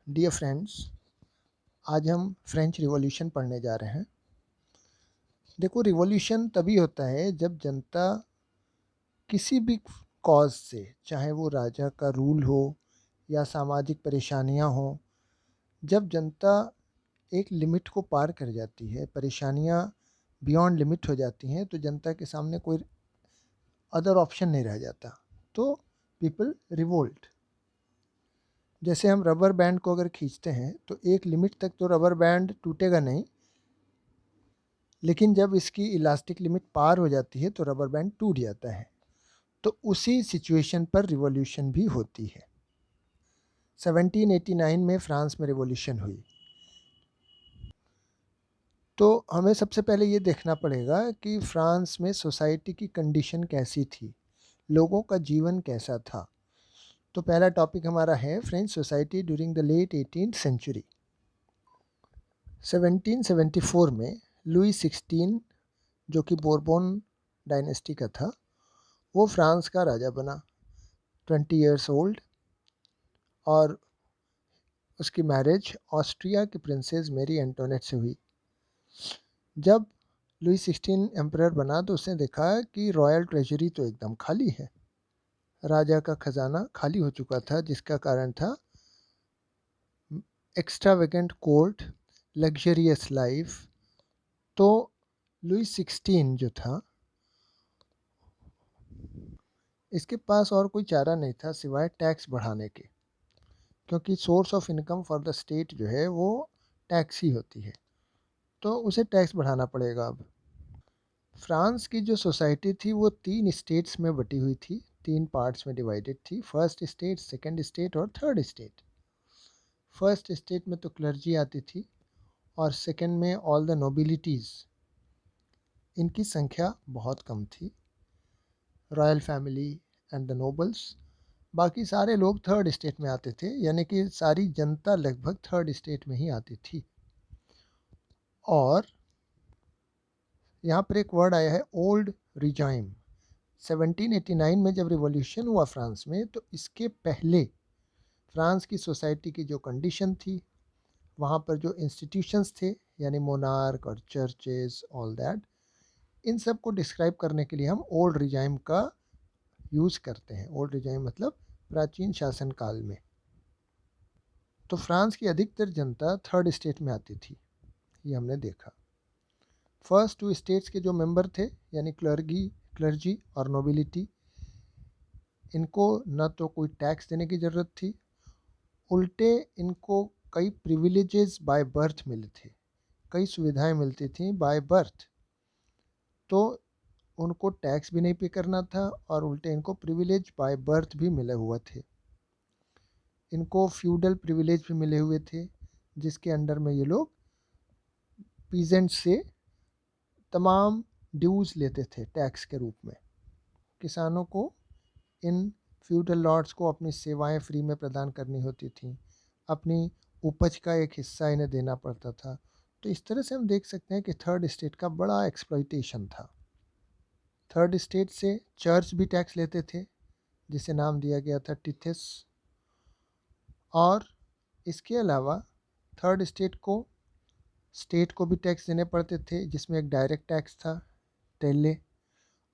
Dear friends, आज हम French revolution पढ़ने जा रहे हैं। देखो, रिवॉल्यूशन तभी होता है जब जनता किसी भी कॉज से, चाहे वो राजा का रूल हो या सामाजिक परेशानियां हो, जब जनता एक लिमिट को पार कर जाती है, परेशानियां बियॉन्ड लिमिट हो जाती हैं, तो जनता के सामने कोई अदर ऑप्शन नहीं रह जाता, तो पीपल रिवोल्ट। जैसे हम रबर बैंड को अगर खींचते हैं तो एक लिमिट तक तो रबर बैंड टूटेगा नहीं, लेकिन जब इसकी इलास्टिक लिमिट पार हो जाती है तो रबर बैंड टूट जाता है। तो उसी सिचुएशन पर रिवॉल्यूशन भी होती है। 1789 में फ्रांस में रिवॉल्यूशन हुई। तो हमें सबसे पहले ये देखना पड़ेगा कि फ्रांस में सोसाइटी की कंडीशन कैसी थी, लोगों का जीवन कैसा था। तो पहला टॉपिक हमारा है French society during the late 18th century. 1774 में लुई 16, जो कि बोरबोन डायनेस्टी का था, वो फ्रांस का राजा बना, 20 ईयर्स ओल्ड। और उसकी मैरिज ऑस्ट्रिया की प्रिंसेस मेरी एंटोनेट से हुई। जब लुई 16 एम्परर बना तो उसने देखा कि रॉयल ट्रेजरी तो एकदम खाली है, राजा का खजाना खाली हो चुका था, जिसका कारण था एक्स्ट्रावेगेंट कोर्ट, लग्जरियस लाइफ। तो लुई 16 जो था, इसके पास और कोई चारा नहीं था सिवाय टैक्स बढ़ाने के, क्योंकि source of income for the state जो है वो टैक्स ही होती है, तो उसे टैक्स बढ़ाना पड़ेगा। अब फ्रांस की जो सोसाइटी थी वो 3 स्टेट्स में बटी हुई थी, 3 पार्ट्स में डिवाइडेड थी, फर्स्ट स्टेट, सेकंड स्टेट और थर्ड स्टेट। फर्स्ट स्टेट में तो क्लर्जी आती थी और सेकंड में ऑल द नोबिलिटीज़, इनकी संख्या बहुत कम थी, royal family and the nobles. बाकी सारे लोग थर्ड स्टेट में आते थे, यानी कि सारी जनता लगभग थर्ड स्टेट में ही आती थी। और यहाँ पर एक वर्ड आया है ओल्ड रिजाइम। 1789 में जब रिवॉल्यूशन हुआ फ्रांस में, तो इसके पहले फ्रांस की सोसाइटी की जो कंडीशन थी, वहाँ पर जो इंस्टीट्यूशंस थे, यानी मोनार्क और चर्चेस, ऑल दैट, इन सब को डिस्क्राइब करने के लिए हम ओल्ड रिजाइम का यूज़ करते हैं। ओल्ड रिजाइम मतलब प्राचीन शासन काल में। तो फ्रांस की अधिकतर जनता थर्ड स्टेट में आती थी, ये हमने देखा। फर्स्ट 2 स्टेट्स के जो मेंबर थे, यानी क्लर्जी और नोबिलिटी, इनको न तो कोई टैक्स देने की ज़रूरत थी, उल्टे इनको कई प्रिविलेजेस बाय बर्थ मिले थे, कई सुविधाएं मिलती थी बाय बर्थ। तो उनको टैक्स भी नहीं पे करना था और उल्टे इनको प्रिविलेज बाय बर्थ भी मिले हुए थे। इनको फ्यूडल प्रिविलेज भी मिले हुए थे, जिसके अंडर में ये लोग पीजेंट से तमाम ड्यूज़ लेते थे टैक्स के रूप में। किसानों को इन फ्यूडल लॉर्ड्स को अपनी सेवाएं फ्री में प्रदान करनी होती थी, अपनी उपज का एक हिस्सा इन्हें देना पड़ता था। तो इस तरह से हम देख सकते हैं कि थर्ड स्टेट का बड़ा एक्सप्लॉइटेशन था। थर्ड स्टेट से चर्च भी टैक्स लेते थे, जिसे नाम दिया गया था टिथेस। और इसके अलावा थर्ड स्टेट को भी टैक्स देने पड़ते थे, जिसमें एक डायरेक्ट टैक्स था, टेले,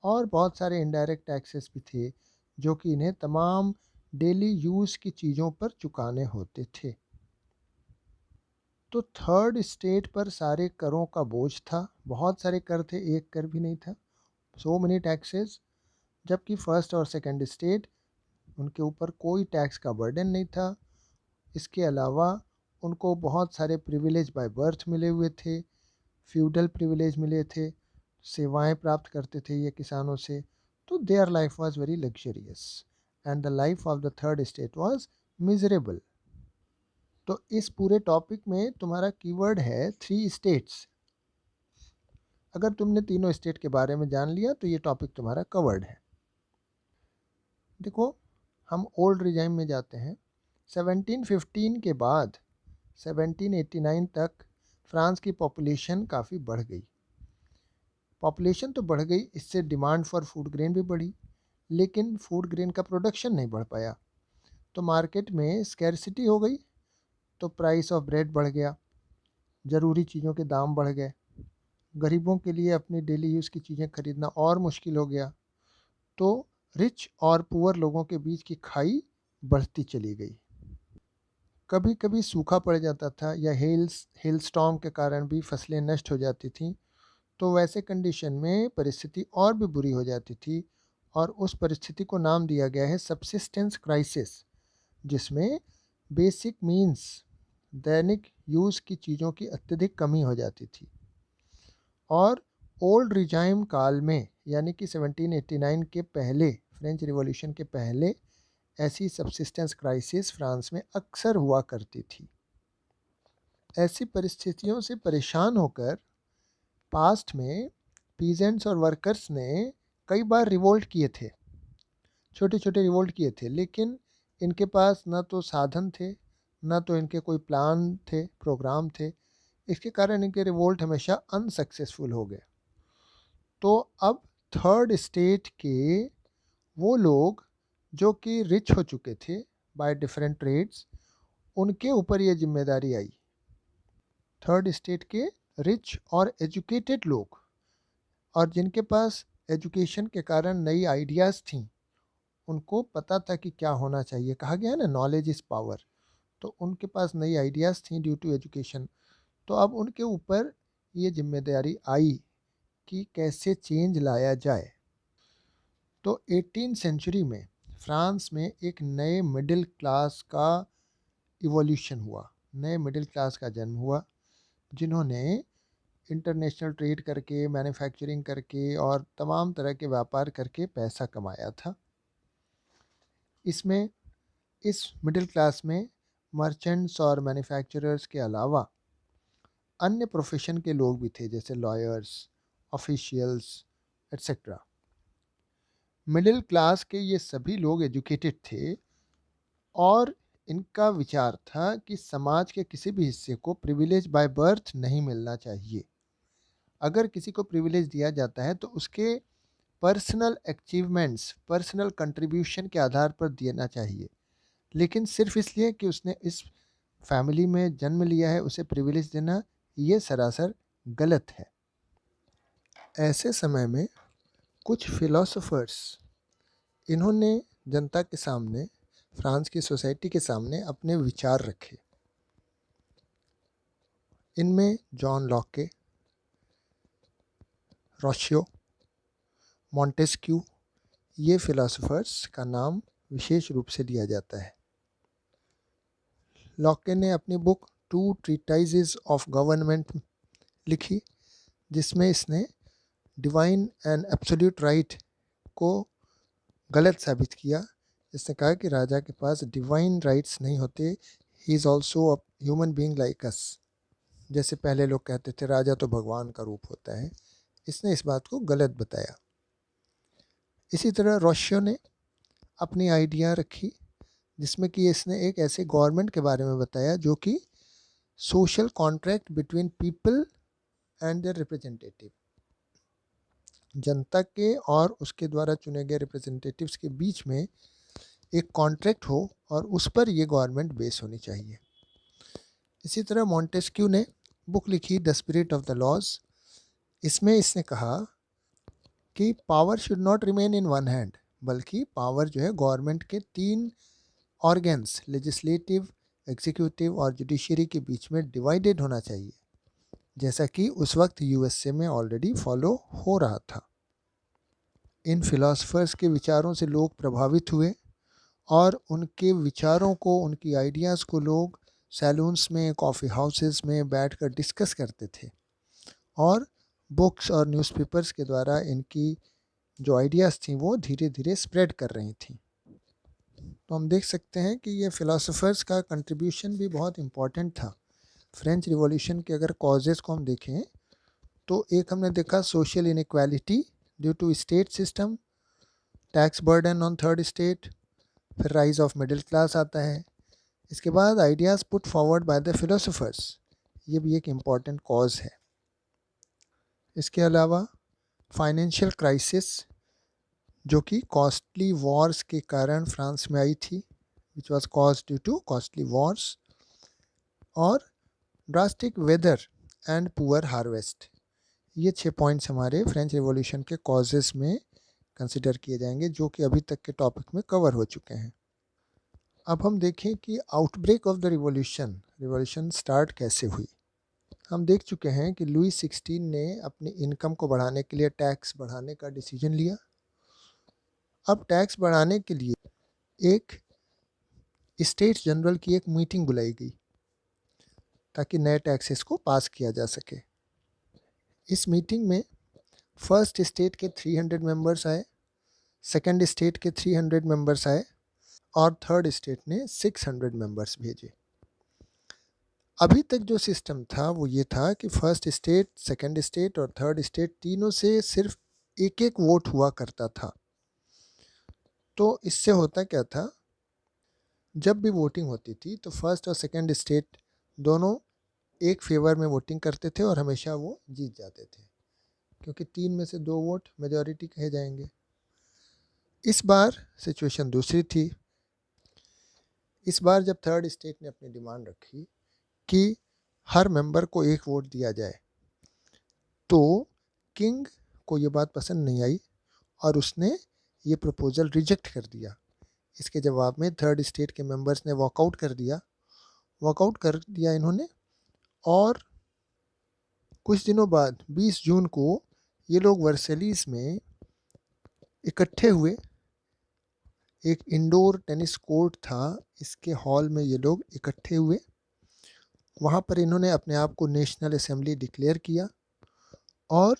और बहुत सारे इनडायरेक्ट टैक्सेस भी थे, जो कि इन्हें तमाम डेली यूज़ की चीज़ों पर चुकाने होते थे। तो थर्ड स्टेट पर सारे करों का बोझ था, बहुत सारे कर थे, एक कर भी नहीं था, सो मेनी टैक्सेस। जबकि फर्स्ट और सेकंड स्टेट, उनके ऊपर कोई टैक्स का बर्डन नहीं था। इसके अलावा उनको बहुत सारे प्रिविलेज बाय बर्थ मिले हुए थे, फ्यूडल प्रिविलेज मिले थे, सेवाएं प्राप्त करते थे ये किसानों से। तो their life was very luxurious and the life of the third state was miserable. तो इस पूरे टॉपिक में तुम्हारा कीवर्ड है 3 स्टेट्स। अगर तुमने तीनों स्टेट के बारे में जान लिया तो ये टॉपिक तुम्हारा कवर्ड है। देखो, हम ओल्ड रिजाइम में जाते हैं। 1715 के बाद 1789 तक फ्रांस की पॉपुलेशन काफ़ी बढ़ गई। पॉपुलेशन तो बढ़ गई, इससे डिमांड फॉर फूड ग्रेन भी बढ़ी, लेकिन फूड ग्रेन का प्रोडक्शन नहीं बढ़ पाया। तो मार्केट में स्कैरसिटी हो गई, तो प्राइस ऑफ ब्रेड बढ़ गया, ज़रूरी चीज़ों के दाम बढ़ गए, गरीबों के लिए अपनी डेली यूज़ की चीज़ें खरीदना और मुश्किल हो गया। तो रिच और पुअर लोगों के बीच की खाई बढ़ती चली गई। कभी कभी सूखा पड़ जाता था या हेल स्टॉर्म के कारण भी फसलें नष्ट हो जाती थीं। तो वैसे कंडीशन में परिस्थिति और भी बुरी हो जाती थी, और उस परिस्थिति को नाम दिया गया है सबसिस्टेंस क्राइसिस, जिसमें बेसिक मीन्स दैनिक यूज़ की चीज़ों की अत्यधिक कमी हो जाती थी। और ओल्ड रिजाइम काल में, यानी कि 1789 के पहले, फ्रेंच रिवॉल्यूशन के पहले, ऐसी सबसिस्टेंस क्राइसिस फ्रांस में अक्सर हुआ करती थी। ऐसी परिस्थितियों से परेशान होकर पास्ट में पीजेंट्स और वर्कर्स ने कई बार रिवोल्ट किए थे, छोटे छोटे रिवोल्ट किए थे, लेकिन इनके पास ना तो साधन थे, ना तो इनके कोई प्लान थे, प्रोग्राम थे। इसके कारण इनके रिवोल्ट हमेशा अनसक्सेसफुल हो गए। तो अब थर्ड स्टेट के वो लोग जो कि रिच हो चुके थे बाय डिफरेंट ट्रेड्स, उनके ऊपर ये जिम्मेदारी आई। थर्ड स्टेट के रिच और एजुकेटेड लोग, और जिनके पास एजुकेशन के कारण नई आइडियाज़ थी, उनको पता था कि क्या होना चाहिए। कहा गया है ना, नॉलेज इज़ पावर। तो उनके पास नई आइडियाज़ थी ड्यू टू एजुकेशन। तो अब उनके ऊपर ये जिम्मेदारी आई कि कैसे चेंज लाया जाए। तो 18 सेंचुरी में फ्रांस में एक नए मिडिल क्लास का इवोल्यूशन हुआ, नए मिडिल क्लास का जन्म हुआ, जिन्होंने इंटरनेशनल ट्रेड करके, मैन्युफैक्चरिंग करके और तमाम तरह के व्यापार करके पैसा कमाया था। इसमें इस मिडिल क्लास में मर्चेंट्स और मैन्युफैक्चरर्स के अलावा अन्य प्रोफेशन के लोग भी थे, जैसे lawyers, officials etcetera. Middle class के ये सभी लोग एजुकेटेड थे, और इनका विचार था कि समाज के किसी भी हिस्से को प्रिविलेज बाय बर्थ नहीं मिलना चाहिए। अगर किसी को प्रिविलेज दिया जाता है तो उसके पर्सनल अचीवमेंट्स, पर्सनल कंट्रीब्यूशन के आधार पर देना चाहिए, लेकिन सिर्फ इसलिए कि उसने इस फैमिली में जन्म लिया है उसे प्रिविलेज देना, ये सरासर गलत है। ऐसे समय में कुछ फिलोसोफर्स, इन्होंने जनता के सामने, फ्रांस की सोसाइटी के सामने अपने विचार रखे। इनमें जॉन लॉके, रोशियो, मॉन्टेस्क्यू, ये फिलोसोफर्स का नाम विशेष रूप से लिया जाता है। लॉके ने अपनी बुक टू ट्रीटाइजेस ऑफ गवर्नमेंट लिखी, जिसमें इसने डिवाइन एंड एब्सोल्यूट राइट को गलत साबित किया। इसने कहा कि राजा के पास डिवाइन राइट्स नहीं होते, he is also a human being like us. जैसे पहले लोग कहते थे राजा तो भगवान का रूप होता है, इसने इस बात को गलत बताया। इसी तरह रोशियो ने अपनी आइडिया रखी, जिसमें कि इसने एक ऐसे गवर्नमेंट के बारे में बताया जो कि social contract between people and their representative, जनता के और उसके द्वारा चुने गए रिप्रेजेंटेटिव्स के बीच में एक कॉन्ट्रैक्ट हो, और उस पर ये गवर्नमेंट बेस होनी चाहिए। इसी तरह मॉन्टेस्क्यू ने बुक लिखी the spirit of the laws. इसमें इसने कहा कि power should not remain in one hand, बल्कि पावर जो है गवर्नमेंट के 3 ऑर्गन्स, लेजिस्लेटिव, एग्जीक्यूटिव और जुडिशरी के बीच में डिवाइडेड होना चाहिए, जैसा कि उस वक्त यूएसए में ऑलरेडी फॉलो हो रहा था। इन फिलोसफर्स के विचारों से लोग प्रभावित हुए, और उनके विचारों को, उनकी आइडियाज़ को लोग सैलून्स में, कॉफ़ी हाउसेस में बैठकर डिस्कस करते थे, और बुक्स और न्यूज़पेपर्स के द्वारा इनकी जो आइडियाज़ थी वो धीरे धीरे स्प्रेड कर रही थी। तो हम देख सकते हैं कि ये फ़िलासफ़र्स का कंट्रीब्यूशन भी बहुत इम्पॉर्टेंट था। फ्रेंच रिवॉल्यूशन के अगर कॉजेज़ को हम देखें तो एक हमने देखा social inequality due to state system, tax burden on third state, फिर राइज ऑफ मिडिल क्लास आता है। इसके बाद ideas put forward by the philosophers, ये भी एक इम्पॉर्टेंट कॉज है। इसके अलावा फाइनेंशियल क्राइसिस, जो कि कॉस्टली वॉर्स के कारण फ्रांस में आई थी, which was cause due to costly wars. और drastic weather and poor harvest. ये 6 पॉइंट्स हमारे फ्रेंच रिवॉल्यूशन के कॉजेस में कंसिडर किए जाएंगे, जो कि अभी तक के टॉपिक में कवर हो चुके हैं। अब हम देखें कि outbreak of the revolution start कैसे हुई। हम देख चुके हैं कि लुई 16 ने अपनी इनकम को बढ़ाने के लिए टैक्स बढ़ाने का डिसीजन लिया। अब टैक्स बढ़ाने के लिए एक स्टेट्स जनरल की एक मीटिंग बुलाई गई ताकि नए टैक्सेस को पास किया जा सके। इस मीटिंग में फर्स्ट स्टेट के 300 मेंबर्स आए, सेकंड स्टेट के 300 मेंबर्स आए और थर्ड स्टेट ने 600 मेंबर्स भेजे। अभी तक जो सिस्टम था वो ये था कि फर्स्ट स्टेट, सेकंड स्टेट और थर्ड स्टेट तीनों से सिर्फ एक एक वोट हुआ करता था। तो इससे होता क्या था, जब भी वोटिंग होती थी तो फर्स्ट और सेकंड स्टेट दोनों एक फेवर में वोटिंग करते थे और हमेशा वो जीत जाते थे, क्योंकि 3 में से 2 वोट मेजॉरिटी कहे जाएंगे। इस बार सिचुएशन दूसरी थी। इस बार जब थर्ड स्टेट ने अपनी डिमांड रखी कि हर मेंबर को एक वोट दिया जाए, तो किंग को ये बात पसंद नहीं आई और उसने ये प्रपोज़ल रिजेक्ट कर दिया। इसके जवाब में थर्ड स्टेट के मेंबर्स ने वॉकआउट कर दिया इन्होंने। और कुछ दिनों बाद 20 जून को ये लोग वर्सेलीज में इकट्ठे हुए। एक इंडोर टेनिस कोर्ट था, इसके हॉल में ये लोग इकट्ठे हुए। वहाँ पर इन्होंने अपने आप को नेशनल असेंबली डिक्लेयर किया और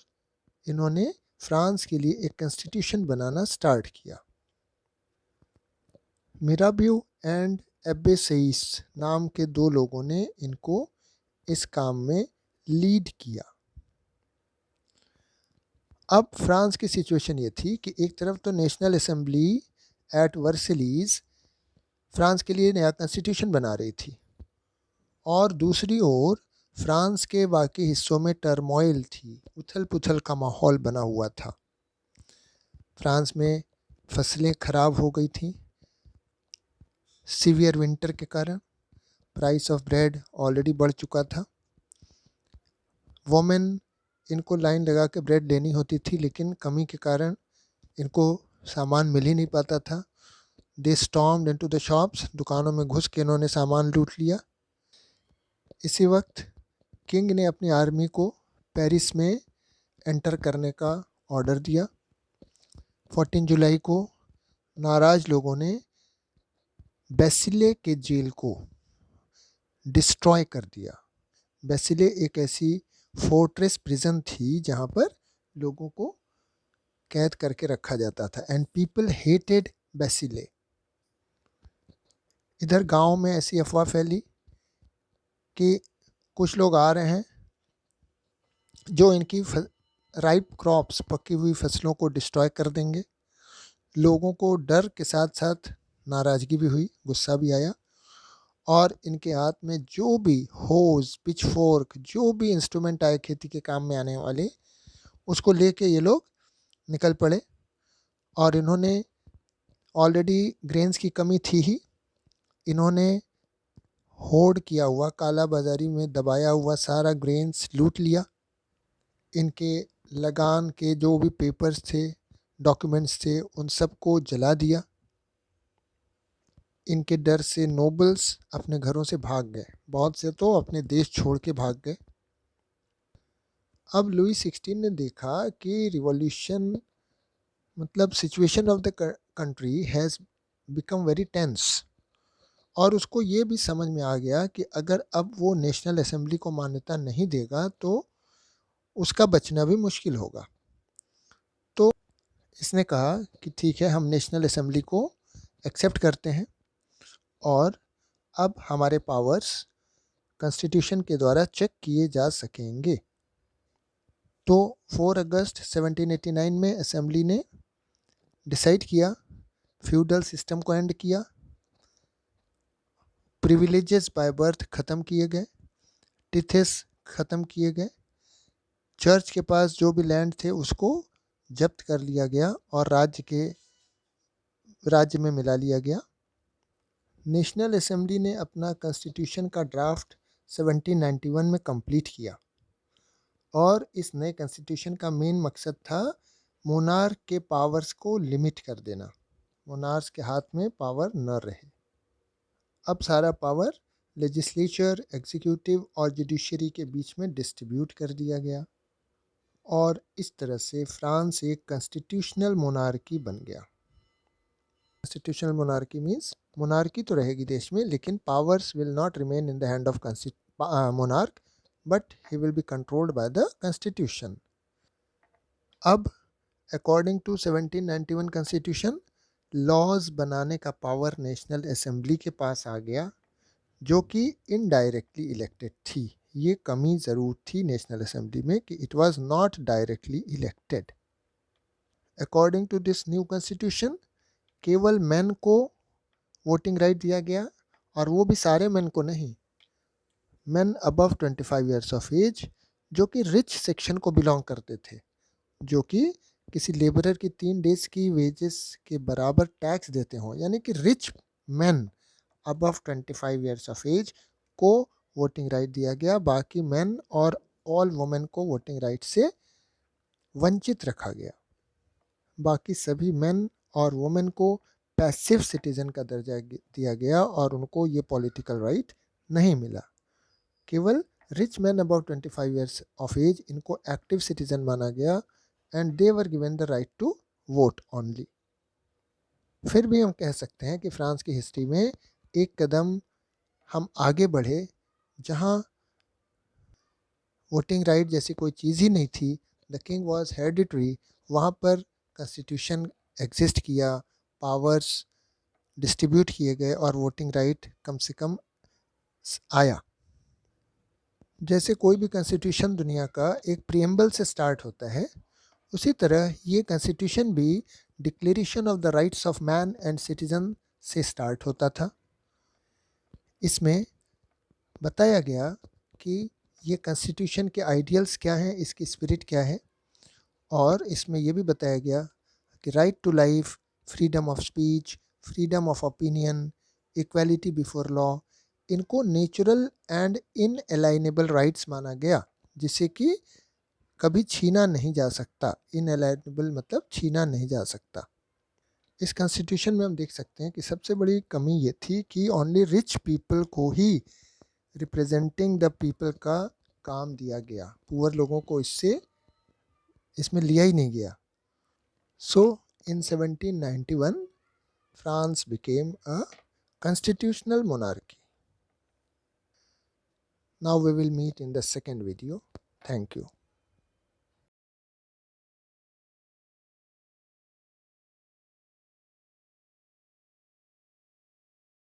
इन्होंने फ्रांस के लिए एक कॉन्स्टिट्यूशन बनाना स्टार्ट किया। मिराबियो एंड एब्बेसेइस नाम के 2 लोगों ने इनको इस काम में लीड किया। अब फ्रांस की सिचुएशन ये थी कि एक तरफ तो नेशनल असेंबली एट वर्सेलीज फ्रांस के लिए नया कॉन्स्टिट्यूशन बना रही थी और दूसरी ओर फ्रांस के बाकी हिस्सों में टर्मोइल थी, उथल पुथल का माहौल बना हुआ था। फ्रांस में फसलें खराब हो गई थीं सीवियर विंटर के कारण। प्राइस ऑफ ब्रेड ऑलरेडी बढ़ चुका था। वोमेन इनको लाइन लगा के ब्रेड लेनी होती थी, लेकिन कमी के कारण इनको सामान मिल ही नहीं पाता था। दे स्टॉर्म्ड इनटू द शॉप्स, दुकानों में घुस के इन्होंने सामान लूट लिया। इसी वक्त किंग ने अपनी आर्मी को पेरिस में एंटर करने का ऑर्डर दिया। 14 जुलाई को नाराज़ लोगों ने बेसिले के जेल को डिस्ट्रॉय कर दिया। बेसिले एक ऐसी फोर्ट्रेस प्रिजन थी जहाँ पर लोगों को कैद करके रखा जाता था, एंड पीपल हेटेड बेसिले। इधर गांव में ऐसी अफवाह फैली कि कुछ लोग आ रहे हैं जो इनकी राइप क्रॉप्स, पकी हुई फसलों को डिस्ट्रॉय कर देंगे। लोगों को डर के साथ साथ नाराज़गी भी हुई, गुस्सा भी आया और इनके हाथ में जो भी होज, पिचफोर्क, जो भी इंस्ट्रूमेंट आए खेती के काम में आने वाले, उसको लेके ये लोग निकल पड़े। और इन्होंने ऑलरेडी ग्रेन्स की कमी थी ही, इन्होंने होड़ किया हुआ, काला बाजारी में दबाया हुआ सारा ग्रेन्स लूट लिया। इनके लगान के जो भी पेपर्स थे, डॉक्यूमेंट्स थे, उन सबको जला दिया। इनके डर से नोबल्स अपने घरों से भाग गए, बहुत से तो अपने देश छोड़ के भाग गए। अब लुई 16 ने देखा कि रिवॉल्यूशन मतलब situation of the country has become very tense, और उसको ये भी समझ में आ गया कि अगर अब वो नेशनल असेंबली को मान्यता नहीं देगा तो उसका बचना भी मुश्किल होगा। तो इसने कहा कि ठीक है, हम नेशनल असेंबली को एक्सेप्ट करते हैं और अब हमारे पावर्स कॉन्स्टिट्यूशन के द्वारा चेक किए जा सकेंगे। तो 4 अगस्त 1789 में असेंबली ने डिसाइड किया, फ्यूडल सिस्टम को एंड किया, प्रिविलेजेस बाय बर्थ ख़त्म किए गए, टिथेस ख़त्म किए गए, चर्च के पास जो भी लैंड थे उसको जब्त कर लिया गया और राज्य में मिला लिया गया। नेशनल असेंबली ने अपना कॉन्स्टिट्यूशन का ड्राफ्ट 1791 में कंप्लीट किया। और इस नए कॉन्स्टिट्यूशन का मेन मकसद था मोनार्क के पावर्स को लिमिट कर देना, मोनार्क्स के हाथ में पावर न रहे। अब सारा पावर लेजिस्लेचर, एग्जीक्यूटिव और जुडिशरी के बीच में डिस्ट्रीब्यूट कर दिया गया और इस तरह से फ्रांस एक कॉन्स्टिट्यूशनल मोनार्की बन गया। कॉन्स्टिट्यूशनल मोनार्की मीन्स मोनार्की तो रहेगी देश में, लेकिन powers will not remain in the hand of monarch, but he will be controlled by the constitution. अब अकॉर्डिंग टू 1791 कॉन्स्टिट्यूशन, लॉज बनाने का पावर नेशनल असेंबली के पास आ गया, जो कि इनडायरेक्टली इलेक्टेड थी। ये कमी ज़रूर थी नेशनल असेंबली में कि it was not directly elected. According to this new constitution, केवल मेन को वोटिंग राइट दिया गया, और वो भी सारे मेन को नहीं, men above 25 years of age, जो कि रिच सेक्शन को बिलोंग करते थे, जो कि किसी लेबरर की 3 डेज की वेजेस के बराबर टैक्स देते हों, यानी कि rich men above 25 years of age को वोटिंग राइट दिया गया। बाकी मेन और ऑल वुमेन को वोटिंग राइट से वंचित रखा गया। बाकी सभी मेन और वुमेन को पैसिव सिटीजन का दर्जा दिया गया और उनको ये पॉलिटिकल राइट नहीं मिला। केवल rich man above 25 years of age, इनको एक्टिव सिटीजन माना गया and they were given the right to vote only. फिर भी हम कह सकते हैं कि फ्रांस की हिस्ट्री में एक कदम हम आगे बढ़े, जहाँ वोटिंग राइट जैसी कोई चीज़ ही नहीं थी, द किंग वॉज हेरिडिटरी, वहाँ पर कॉन्स्टिट्यूशन एग्जिस्ट किया, पावर्स डिस्ट्रीब्यूट किए गए और वोटिंग राइट कम से कम आया। जैसे कोई भी कॉन्स्टिट्यूशन दुनिया का एक प्रीएम्बल से स्टार्ट होता है, उसी तरह ये कॉन्स्टिट्यूशन भी declaration of the rights of man and citizen से स्टार्ट होता था। इसमें बताया गया कि ये कॉन्स्टिट्यूशन के आइडियल्स क्या हैं, इसकी स्पिरिट क्या है, और इसमें यह भी बताया गया कि right to life, freedom of speech, freedom of opinion, equality before law, इनको नेचुरल एंड इनएलाइनेबल राइट्स माना गया, जिसे कि कभी छीना नहीं जा सकता। इनएलाइनेबल मतलब छीना नहीं जा सकता। इस कॉन्स्टिट्यूशन में हम देख सकते हैं कि सबसे बड़ी कमी ये थी कि ओनली रिच पीपल को ही रिप्रेजेंटिंग द पीपल का काम दिया गया, पुअर लोगों को इसमें लिया ही नहीं गया। सो इन 1791 France became a constitutional monarchy. Now we will meet in the second video. Thank you.